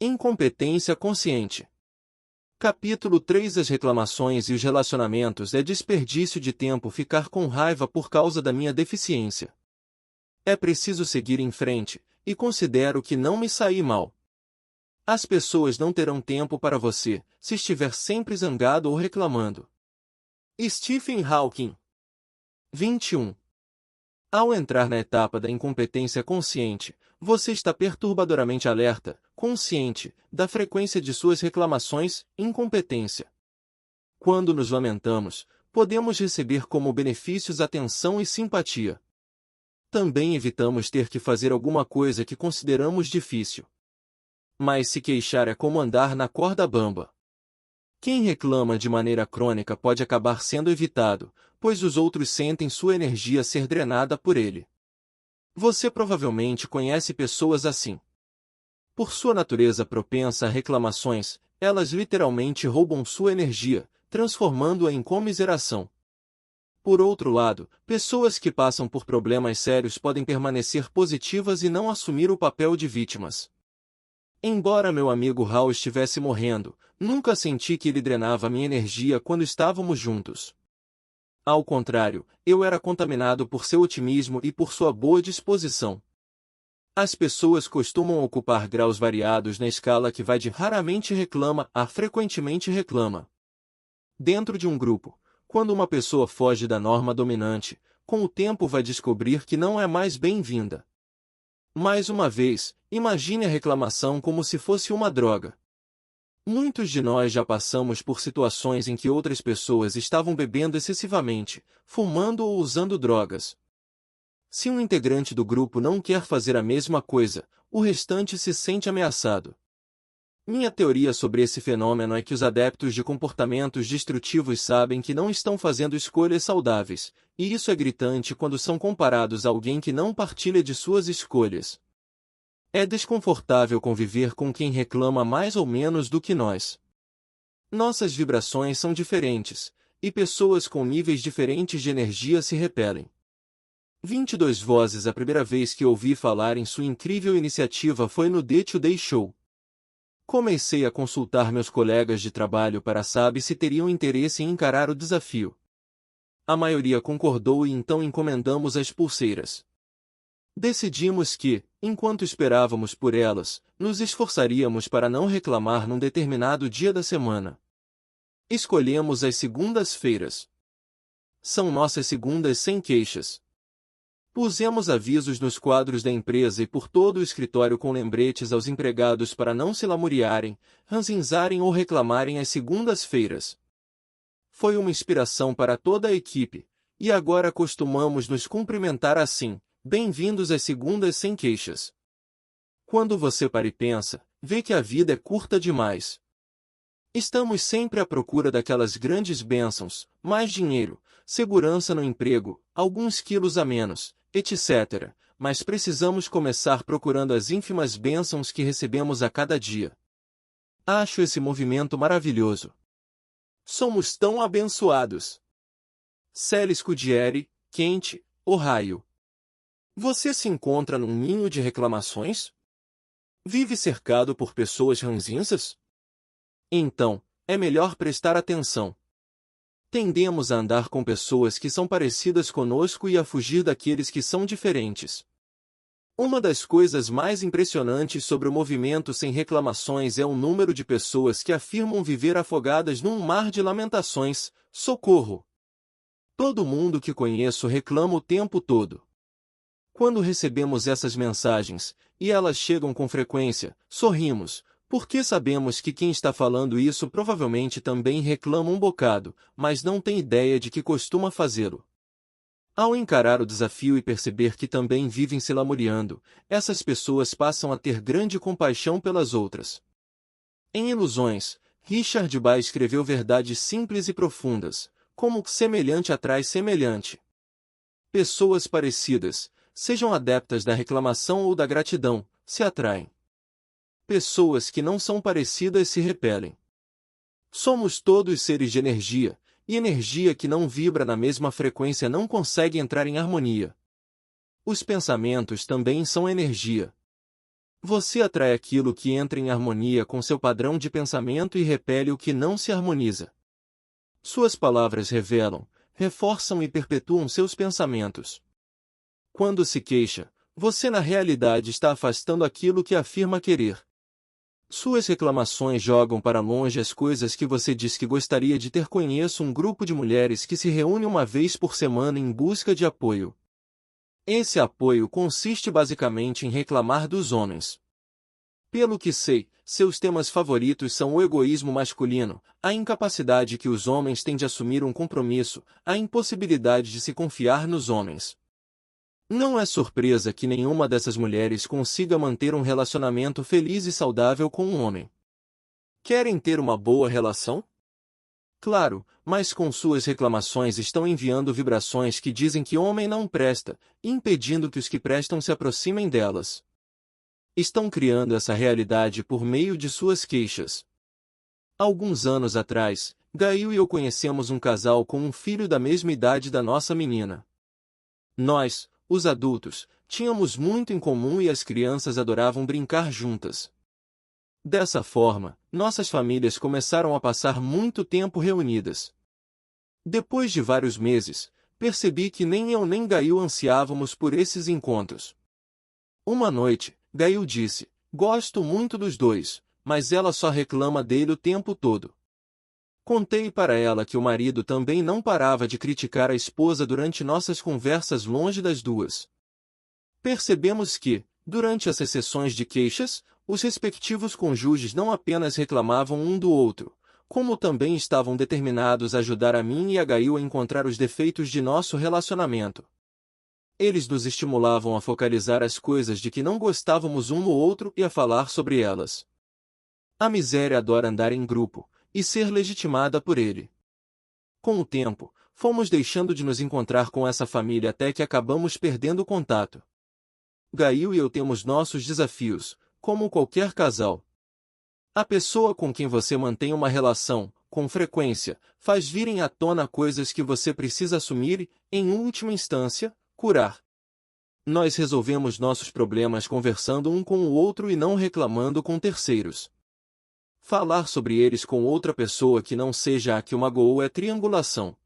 Incompetência consciente. Capítulo 3. As reclamações e os relacionamentos. É desperdício de tempo ficar com raiva por causa da minha deficiência. É preciso seguir em frente, e considero que não me saí mal. As pessoas não terão tempo para você, se estiver sempre zangado ou reclamando. Stephen Hawking. 21. Ao entrar na etapa da incompetência consciente, você está perturbadoramente alerta, consciente, da frequência de suas reclamações, incompetência. Quando nos lamentamos, podemos receber como benefícios atenção e simpatia. Também evitamos ter que fazer alguma coisa que consideramos difícil. Mas se queixar é como andar na corda bamba. Quem reclama de maneira crônica pode acabar sendo evitado, pois os outros sentem sua energia ser drenada por ele. Você provavelmente conhece pessoas assim. Por sua natureza propensa a reclamações, elas literalmente roubam sua energia, transformando-a em comiseração. Por outro lado, pessoas que passam por problemas sérios podem permanecer positivas e não assumir o papel de vítimas. Embora meu amigo Hal estivesse morrendo, nunca senti que ele drenava minha energia quando estávamos juntos. Ao contrário, eu era contaminado por seu otimismo e por sua boa disposição. As pessoas costumam ocupar graus variados na escala que vai de raramente reclama a frequentemente reclama. Dentro de um grupo, quando uma pessoa foge da norma dominante, com o tempo vai descobrir que não é mais bem-vinda. Mais uma vez, imagine a reclamação como se fosse uma droga. Muitos de nós já passamos por situações em que outras pessoas estavam bebendo excessivamente, fumando ou usando drogas. Se um integrante do grupo não quer fazer a mesma coisa, o restante se sente ameaçado. Minha teoria sobre esse fenômeno é que os adeptos de comportamentos destrutivos sabem que não estão fazendo escolhas saudáveis, e isso é gritante quando são comparados a alguém que não partilha de suas escolhas. É desconfortável conviver com quem reclama mais ou menos do que nós. Nossas vibrações são diferentes, e pessoas com níveis diferentes de energia se repelem. 22 vozes. A primeira vez que ouvi falar em sua incrível iniciativa foi no The Today Show. Comecei a consultar meus colegas de trabalho para saber se teriam interesse em encarar o desafio. A maioria concordou e então encomendamos as pulseiras. Decidimos que, enquanto esperávamos por elas, nos esforçaríamos para não reclamar num determinado dia da semana. Escolhemos as segundas-feiras. São nossas segundas sem queixas. Pusemos avisos nos quadros da empresa e por todo o escritório com lembretes aos empregados para não se lamuriarem, ranzinzarem ou reclamarem às segundas-feiras. Foi uma inspiração para toda a equipe, e agora costumamos nos cumprimentar assim: bem-vindos às segundas sem queixas. Quando você para e pensa, vê que a vida é curta demais. Estamos sempre à procura daquelas grandes bênçãos, mais dinheiro, segurança no emprego, alguns quilos a menos, etc., mas precisamos começar procurando as ínfimas bênçãos que recebemos a cada dia. Acho esse movimento maravilhoso. Somos tão abençoados. Sally Scudieri, Kent, Ohio. Você se encontra num ninho de reclamações? Vive cercado por pessoas ranzinzas? Então, é melhor prestar atenção. Tendemos a andar com pessoas que são parecidas conosco e a fugir daqueles que são diferentes. Uma das coisas mais impressionantes sobre o movimento sem reclamações é o número de pessoas que afirmam viver afogadas num mar de lamentações. Socorro! Todo mundo que conheço reclama o tempo todo. Quando recebemos essas mensagens, e elas chegam com frequência, sorrimos, porque sabemos que quem está falando isso provavelmente também reclama um bocado, mas não tem ideia de que costuma fazê-lo. Ao encarar o desafio e perceber que também vivem se lamuriando, essas pessoas passam a ter grande compaixão pelas outras. Em Ilusões, Richard Bach escreveu verdades simples e profundas, como semelhante atrai semelhante. Pessoas parecidas, sejam adeptas da reclamação ou da gratidão, se atraem. Pessoas que não são parecidas se repelem. Somos todos seres de energia, e energia que não vibra na mesma frequência não consegue entrar em harmonia. Os pensamentos também são energia. Você atrai aquilo que entra em harmonia com seu padrão de pensamento e repele o que não se harmoniza. Suas palavras revelam, reforçam e perpetuam seus pensamentos. Quando se queixa, você na realidade está afastando aquilo que afirma querer. Suas reclamações jogam para longe as coisas que você diz que gostaria de ter. Conheço um grupo de mulheres que se reúne uma vez por semana em busca de apoio. Esse apoio consiste basicamente em reclamar dos homens. Pelo que sei, seus temas favoritos são o egoísmo masculino, a incapacidade que os homens têm de assumir um compromisso, a impossibilidade de se confiar nos homens. Não é surpresa que nenhuma dessas mulheres consiga manter um relacionamento feliz e saudável com um homem. Querem ter uma boa relação? Claro, mas com suas reclamações estão enviando vibrações que dizem que homem não presta, impedindo que os que prestam se aproximem delas. Estão criando essa realidade por meio de suas queixas. Alguns anos atrás, Gail e eu conhecemos um casal com um filho da mesma idade da nossa menina. Nós, os adultos, tínhamos muito em comum e as crianças adoravam brincar juntas. Dessa forma, nossas famílias começaram a passar muito tempo reunidas. Depois de vários meses, percebi que nem eu nem Gail ansiávamos por esses encontros. Uma noite, Gail disse: "Gosto muito dos dois, mas ela só reclama dele o tempo todo." Contei para ela que o marido também não parava de criticar a esposa durante nossas conversas longe das duas. Percebemos que, durante essas sessões de queixas, os respectivos cônjuges não apenas reclamavam um do outro, como também estavam determinados a ajudar a mim e a Gail a encontrar os defeitos de nosso relacionamento. Eles nos estimulavam a focalizar as coisas de que não gostávamos um no outro e a falar sobre elas. A miséria adora andar em grupo e ser legitimada por ele. Com o tempo, fomos deixando de nos encontrar com essa família até que acabamos perdendo o contato. Gail e eu temos nossos desafios, como qualquer casal. A pessoa com quem você mantém uma relação, com frequência, faz virem à tona coisas que você precisa assumir e, em última instância, curar. Nós resolvemos nossos problemas conversando um com o outro e não reclamando com terceiros. Falar sobre eles com outra pessoa que não seja a que o magoou é triangulação.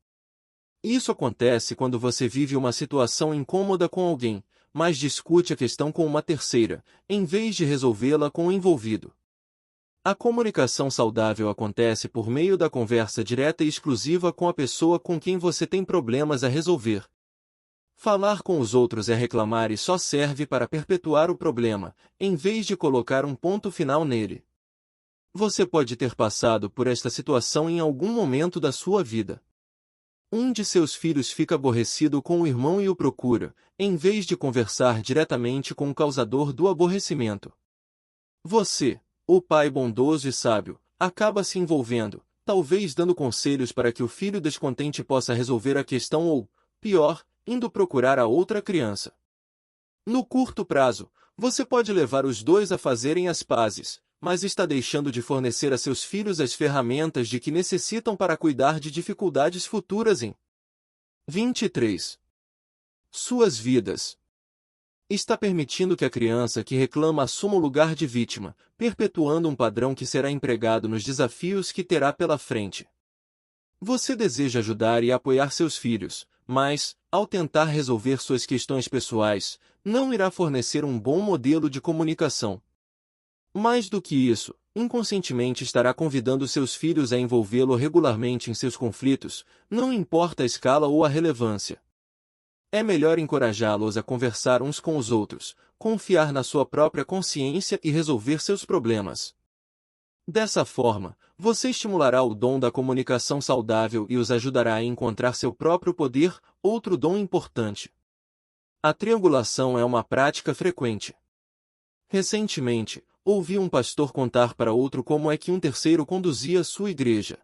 Isso acontece quando você vive uma situação incômoda com alguém, mas discute a questão com uma terceira, em vez de resolvê-la com o envolvido. A comunicação saudável acontece por meio da conversa direta e exclusiva com a pessoa com quem você tem problemas a resolver. Falar com os outros é reclamar e só serve para perpetuar o problema, em vez de colocar um ponto final nele. Você pode ter passado por esta situação em algum momento da sua vida. Um de seus filhos fica aborrecido com o irmão e o procura, em vez de conversar diretamente com o causador do aborrecimento. Você, o pai bondoso e sábio, acaba se envolvendo, talvez dando conselhos para que o filho descontente possa resolver a questão ou, pior, indo procurar a outra criança. No curto prazo, você pode levar os dois a fazerem as pazes, mas está deixando de fornecer a seus filhos as ferramentas de que necessitam para cuidar de dificuldades futuras em 23. Suas vidas. Está permitindo que a criança que reclama assuma o lugar de vítima, perpetuando um padrão que será empregado nos desafios que terá pela frente. Você deseja ajudar e apoiar seus filhos, mas, ao tentar resolver suas questões pessoais, não irá fornecer um bom modelo de comunicação. Mais do que isso, inconscientemente estará convidando seus filhos a envolvê-lo regularmente em seus conflitos, não importa a escala ou a relevância. É melhor encorajá-los a conversar uns com os outros, confiar na sua própria consciência e resolver seus problemas. Dessa forma, você estimulará o dom da comunicação saudável e os ajudará a encontrar seu próprio poder, outro dom importante. A triangulação é uma prática frequente. Recentemente, ouvi um pastor contar para outro como é que um terceiro conduzia sua igreja.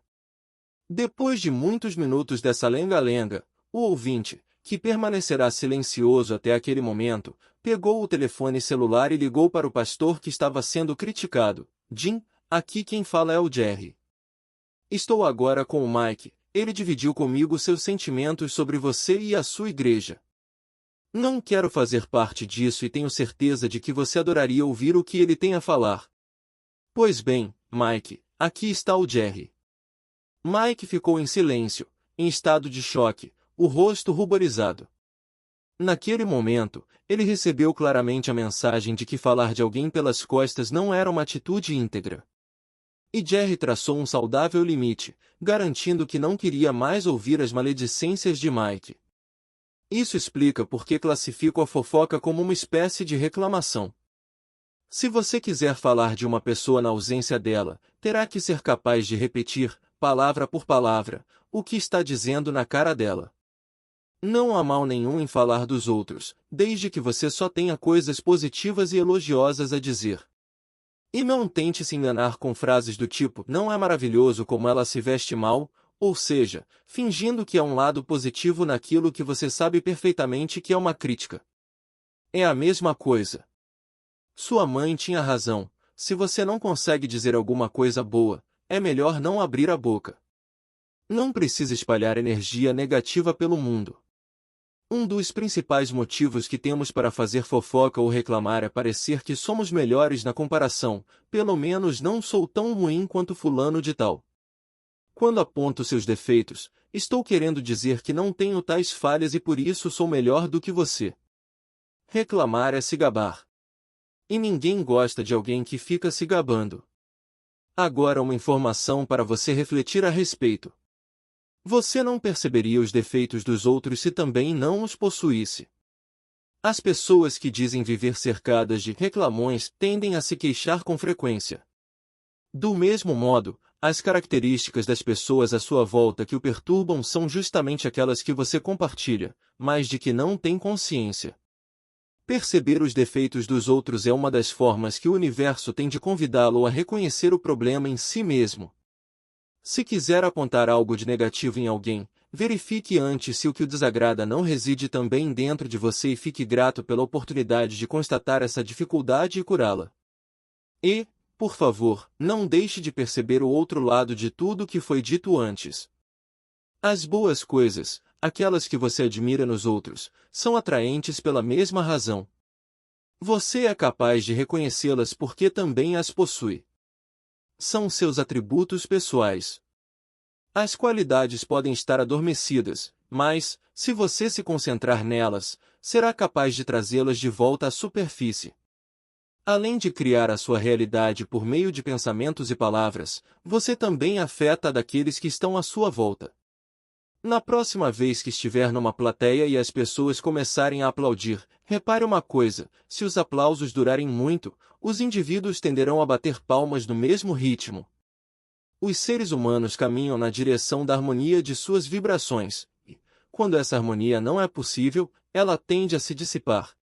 Depois de muitos minutos dessa lenga-lenga, o ouvinte, que permanecerá silencioso até aquele momento, pegou o telefone celular e ligou para o pastor que estava sendo criticado. Jim, aqui quem fala é o Jerry. Estou agora com o Mike, ele dividiu comigo seus sentimentos sobre você e a sua igreja. Não quero fazer parte disso e tenho certeza de que você adoraria ouvir o que ele tem a falar. Pois bem, Mike, aqui está o Jerry. Mike ficou em silêncio, em estado de choque, o rosto ruborizado. Naquele momento, ele recebeu claramente a mensagem de que falar de alguém pelas costas não era uma atitude íntegra. E Jerry traçou um saudável limite, garantindo que não queria mais ouvir as maledicências de Mike. Isso explica por que classifico a fofoca como uma espécie de reclamação. Se você quiser falar de uma pessoa na ausência dela, terá que ser capaz de repetir, palavra por palavra, o que está dizendo na cara dela. Não há mal nenhum em falar dos outros, desde que você só tenha coisas positivas e elogiosas a dizer. E não tente se enganar com frases do tipo, não é maravilhoso como ela se veste mal, ou seja, fingindo que há um lado positivo naquilo que você sabe perfeitamente que é uma crítica. É a mesma coisa. Sua mãe tinha razão, se você não consegue dizer alguma coisa boa, é melhor não abrir a boca. Não precisa espalhar energia negativa pelo mundo. Um dos principais motivos que temos para fazer fofoca ou reclamar é parecer que somos melhores na comparação, pelo menos não sou tão ruim quanto fulano de tal. Quando aponto seus defeitos, estou querendo dizer que não tenho tais falhas e por isso sou melhor do que você. Reclamar é se gabar. E ninguém gosta de alguém que fica se gabando. Agora uma informação para você refletir a respeito. Você não perceberia os defeitos dos outros se também não os possuísse. As pessoas que dizem viver cercadas de reclamões tendem a se queixar com frequência. Do mesmo modo, as características das pessoas à sua volta que o perturbam são justamente aquelas que você compartilha, mas de que não tem consciência. Perceber os defeitos dos outros é uma das formas que o universo tem de convidá-lo a reconhecer o problema em si mesmo. Se quiser apontar algo de negativo em alguém, verifique antes se o que o desagrada não reside também dentro de você e fique grato pela oportunidade de constatar essa dificuldade e curá-la. E, por favor, não deixe de perceber o outro lado de tudo o que foi dito antes. As boas coisas, aquelas que você admira nos outros, são atraentes pela mesma razão. Você é capaz de reconhecê-las porque também as possui. São seus atributos pessoais. As qualidades podem estar adormecidas, mas, se você se concentrar nelas, será capaz de trazê-las de volta à superfície. Além de criar a sua realidade por meio de pensamentos e palavras, você também afeta a daqueles que estão à sua volta. Na próxima vez que estiver numa plateia e as pessoas começarem a aplaudir, repare uma coisa, se os aplausos durarem muito, os indivíduos tenderão a bater palmas no mesmo ritmo. Os seres humanos caminham na direção da harmonia de suas vibrações, e, quando essa harmonia não é possível, ela tende a se dissipar.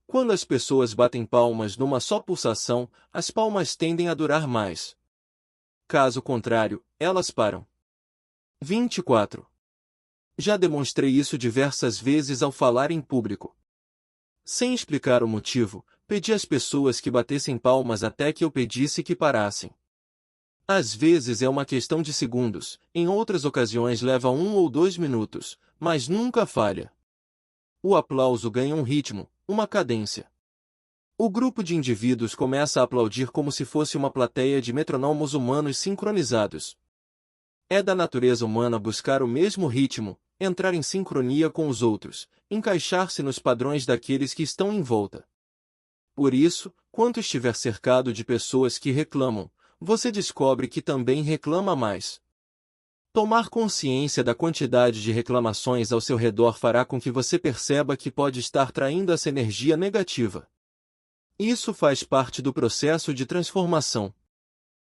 Quando as pessoas batem palmas numa só pulsação, as palmas tendem a durar mais. Caso contrário, elas param. 24. Já demonstrei isso diversas vezes ao falar em público. Sem explicar o motivo, pedi às pessoas que batessem palmas até que eu pedisse que parassem. Às vezes é uma questão de segundos, em outras ocasiões leva 1 ou 2 minutos, mas nunca falha. O aplauso ganha um ritmo, uma cadência. O grupo de indivíduos começa a aplaudir como se fosse uma plateia de metronomos humanos sincronizados. É da natureza humana buscar o mesmo ritmo, entrar em sincronia com os outros, encaixar-se nos padrões daqueles que estão em volta. Por isso, quando estiver cercado de pessoas que reclamam, você descobre que também reclama mais. Tomar consciência da quantidade de reclamações ao seu redor fará com que você perceba que pode estar traindo essa energia negativa. Isso faz parte do processo de transformação.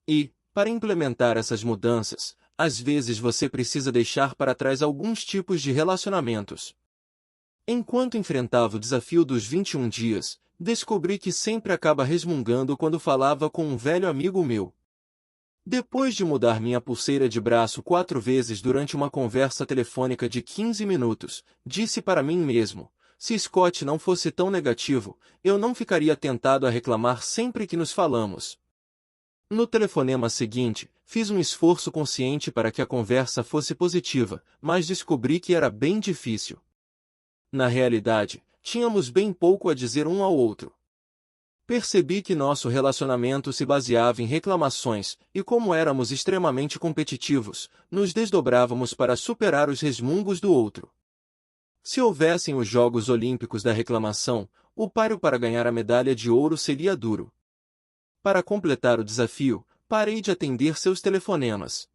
E, para implementar essas mudanças, às vezes você precisa deixar para trás alguns tipos de relacionamentos. Enquanto enfrentava o desafio dos 21 dias, descobri que sempre acaba resmungando quando falava com um velho amigo meu. Depois de mudar minha pulseira de braço 4 vezes durante uma conversa telefônica de 15 minutos, disse para mim mesmo, se Scott não fosse tão negativo, eu não ficaria tentado a reclamar sempre que nos falamos. No telefonema seguinte, fiz um esforço consciente para que a conversa fosse positiva, mas descobri que era bem difícil. Na realidade, tínhamos bem pouco a dizer um ao outro. Percebi que nosso relacionamento se baseava em reclamações, e como éramos extremamente competitivos, nos desdobrávamos para superar os resmungos do outro. Se houvessem os Jogos Olímpicos da reclamação, o páreo para ganhar a medalha de ouro seria duro. Para completar o desafio, parei de atender seus telefonemas.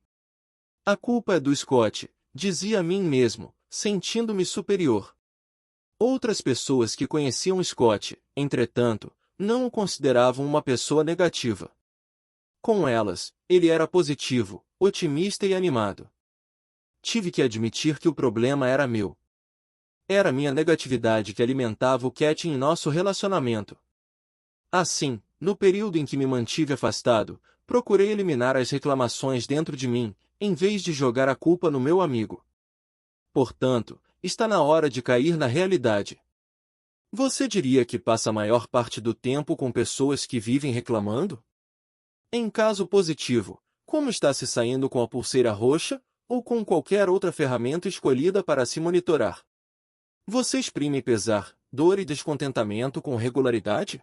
A culpa é do Scott, dizia a mim mesmo, sentindo-me superior. Outras pessoas que conheciam Scott, entretanto, não o consideravam uma pessoa negativa. Com elas, ele era positivo, otimista e animado. Tive que admitir que o problema era meu. Era minha negatividade que alimentava o Cat em nosso relacionamento. Assim, no período em que me mantive afastado, procurei eliminar as reclamações dentro de mim, em vez de jogar a culpa no meu amigo. Portanto, está na hora de cair na realidade. Você diria que passa a maior parte do tempo com pessoas que vivem reclamando? Em caso positivo, como está se saindo com a pulseira roxa, ou com qualquer outra ferramenta escolhida para se monitorar? Você exprime pesar, dor e descontentamento com regularidade?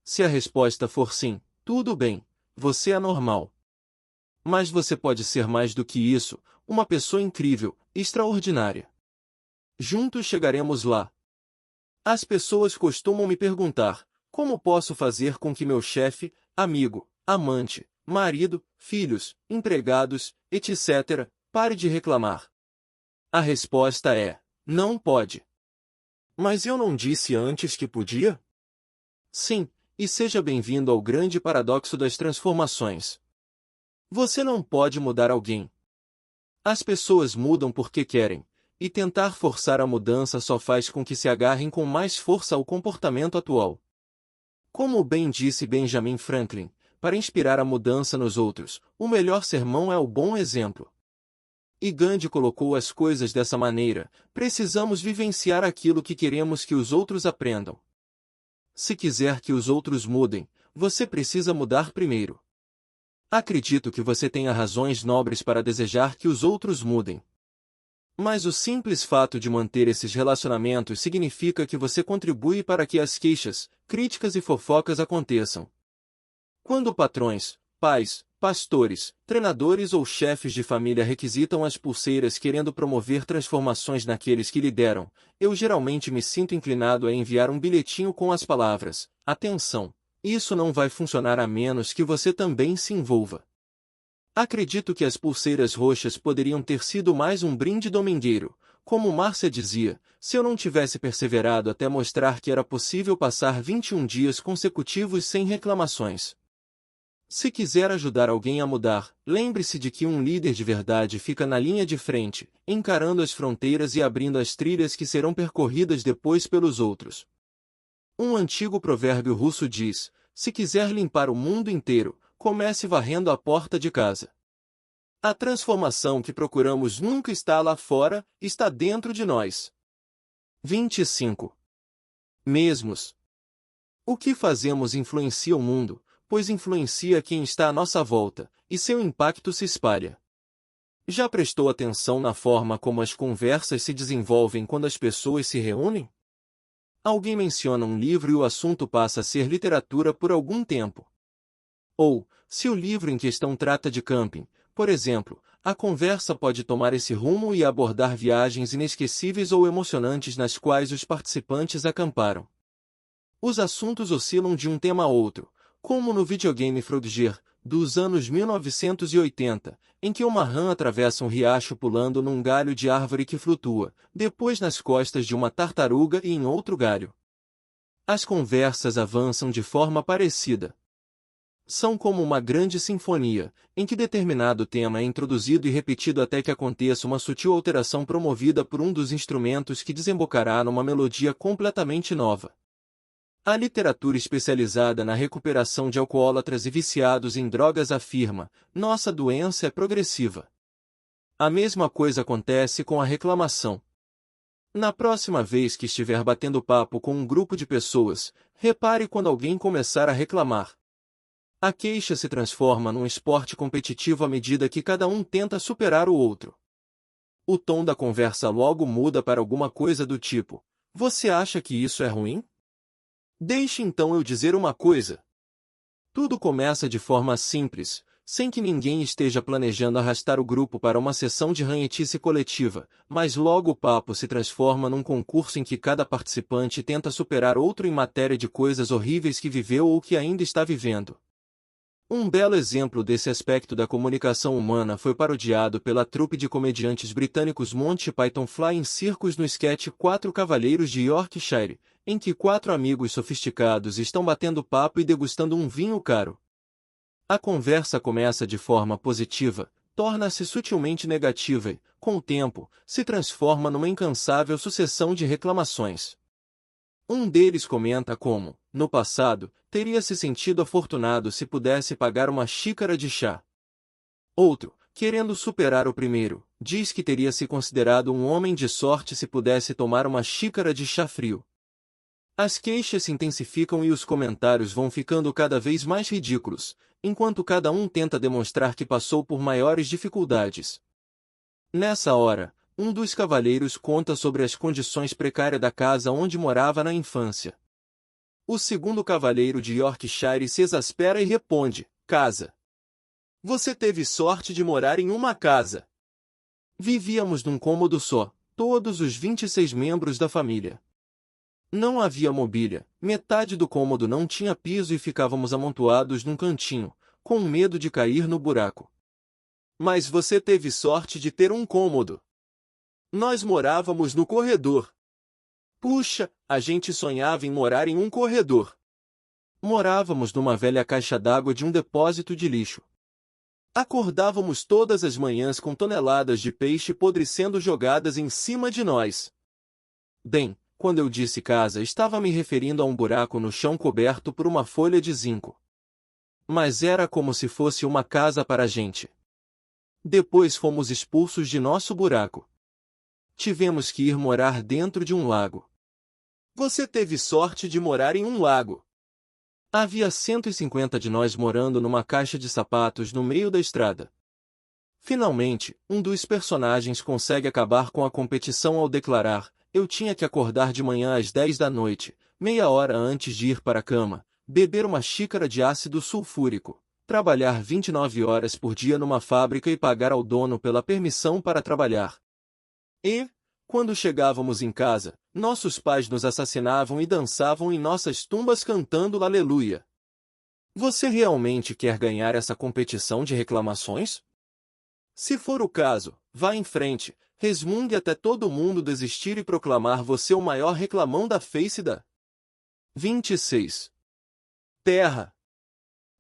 Se a resposta for sim, tudo bem, você é normal. Mas você pode ser mais do que isso, uma pessoa incrível, extraordinária. Juntos chegaremos lá. As pessoas costumam me perguntar: como posso fazer com que meu chefe, amigo, amante, marido, filhos, empregados, etc., pare de reclamar? A resposta é: não pode. Mas eu não disse antes que podia? Sim, e seja bem-vindo ao grande paradoxo das transformações. Você não pode mudar alguém. As pessoas mudam porque querem, e tentar forçar a mudança só faz com que se agarrem com mais força ao comportamento atual. Como bem disse Benjamin Franklin, para inspirar a mudança nos outros, o melhor sermão é o bom exemplo. E Gandhi colocou as coisas dessa maneira: precisamos vivenciar aquilo que queremos que os outros aprendam. Se quiser que os outros mudem, você precisa mudar primeiro. Acredito que você tenha razões nobres para desejar que os outros mudem. Mas o simples fato de manter esses relacionamentos significa que você contribui para que as queixas, críticas e fofocas aconteçam. Quando patrões, pais, pastores, treinadores ou chefes de família requisitam as pulseiras querendo promover transformações naqueles que lideram, eu geralmente me sinto inclinado a enviar um bilhetinho com as palavras: atenção, isso não vai funcionar a menos que você também se envolva. Acredito que as pulseiras roxas poderiam ter sido mais um brinde domingueiro, como Márcia dizia, se eu não tivesse perseverado até mostrar que era possível passar 21 dias consecutivos sem reclamações. Se quiser ajudar alguém a mudar, lembre-se de que um líder de verdade fica na linha de frente, encarando as fronteiras e abrindo as trilhas que serão percorridas depois pelos outros. Um antigo provérbio russo diz: se quiser limpar o mundo inteiro, comece varrendo a porta de casa. A transformação que procuramos nunca está lá fora, está dentro de nós. 25. Mesmos. O que fazemos influencia o mundo, pois influencia quem está à nossa volta, e seu impacto se espalha. Já prestou atenção na forma como as conversas se desenvolvem quando as pessoas se reúnem? Alguém menciona um livro e o assunto passa a ser literatura por algum tempo. Ou, se o livro em questão trata de camping, por exemplo, a conversa pode tomar esse rumo e abordar viagens inesquecíveis ou emocionantes nas quais os participantes acamparam. Os assuntos oscilam de um tema a outro, como no videogame Frogger, dos anos 1980, em que uma rã atravessa um riacho pulando num galho de árvore que flutua, depois nas costas de uma tartaruga e em outro galho. As conversas avançam de forma parecida. São como uma grande sinfonia, em que determinado tema é introduzido e repetido até que aconteça uma sutil alteração promovida por um dos instrumentos que desembocará numa melodia completamente nova. A literatura especializada na recuperação de alcoólatras e viciados em drogas afirma: nossa doença é progressiva. A mesma coisa acontece com a reclamação. Na próxima vez que estiver batendo papo com um grupo de pessoas, repare quando alguém começar a reclamar. A queixa se transforma num esporte competitivo à medida que cada um tenta superar o outro. O tom da conversa logo muda para alguma coisa do tipo: Você acha que isso é ruim? Deixe então eu dizer uma coisa. Tudo começa de forma simples, sem que ninguém esteja planejando arrastar o grupo para uma sessão de ranhetice coletiva, mas logo o papo se transforma num concurso em que cada participante tenta superar outro em matéria de coisas horríveis que viveu ou que ainda está vivendo. Um belo exemplo desse aspecto da comunicação humana foi parodiado pela trupe de comediantes britânicos Monty Python Flying Circus no esquete Quatro Cavalheiros de Yorkshire, em que quatro amigos sofisticados estão batendo papo e degustando um vinho caro. A conversa começa de forma positiva, torna-se sutilmente negativa e, com o tempo, se transforma numa incansável sucessão de reclamações. Um deles comenta como, no passado, teria se sentido afortunado se pudesse pagar uma xícara de chá. Outro, querendo superar o primeiro, diz que teria se considerado um homem de sorte se pudesse tomar uma xícara de chá frio. As queixas se intensificam e os comentários vão ficando cada vez mais ridículos, enquanto cada um tenta demonstrar que passou por maiores dificuldades. Nessa hora, um dos cavalheiros conta sobre as condições precárias da casa onde morava na infância. O segundo cavalheiro de Yorkshire se exaspera e responde: casa. Você teve sorte de morar em uma casa. Vivíamos num cômodo só, todos os 26 membros da família. Não havia mobília, metade do cômodo não tinha piso e ficávamos amontoados num cantinho, com medo de cair no buraco. Mas você teve sorte de ter um cômodo. Nós morávamos no corredor. Puxa, a gente sonhava em morar em um corredor. Morávamos numa velha caixa d'água de um depósito de lixo. Acordávamos todas as manhãs com toneladas de peixe podre sendo jogadas em cima de nós. Bem, quando eu disse casa, estava me referindo a um buraco no chão coberto por uma folha de zinco. Mas era como se fosse uma casa para a gente. Depois fomos expulsos de nosso buraco. Tivemos que ir morar dentro de um lago. Você teve sorte de morar em um lago. Havia 150 de nós morando numa caixa de sapatos no meio da estrada. Finalmente, um dos personagens consegue acabar com a competição ao declarar: eu tinha que acordar de manhã às 10 da noite, meia hora antes de ir para a cama, beber uma xícara de ácido sulfúrico, trabalhar 29 horas por dia numa fábrica e pagar ao dono pela permissão para trabalhar. E, quando chegávamos em casa, nossos pais nos assassinavam e dançavam em nossas tumbas cantando Aleluia. Você realmente quer ganhar essa competição de reclamações? Se for o caso, vá em frente, resmungue até todo mundo desistir e proclamar você o maior reclamão da face da 26. Terra.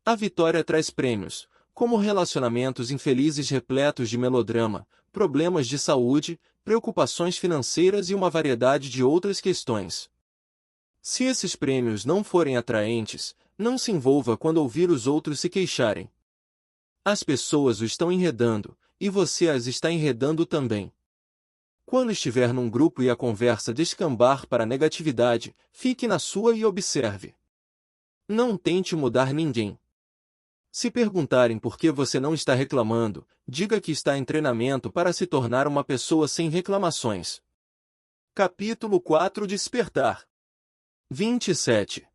A vitória traz prêmios, como relacionamentos infelizes repletos de melodrama, problemas de saúde, preocupações financeiras e uma variedade de outras questões. Se esses prêmios não forem atraentes, não se envolva quando ouvir os outros se queixarem. As pessoas o estão enredando, e você as está enredando também. Quando estiver num grupo e a conversa descambar para a negatividade, fique na sua e observe. Não tente mudar ninguém. Se perguntarem por que você não está reclamando, diga que está em treinamento para se tornar uma pessoa sem reclamações. Capítulo 4 Despertar. 27.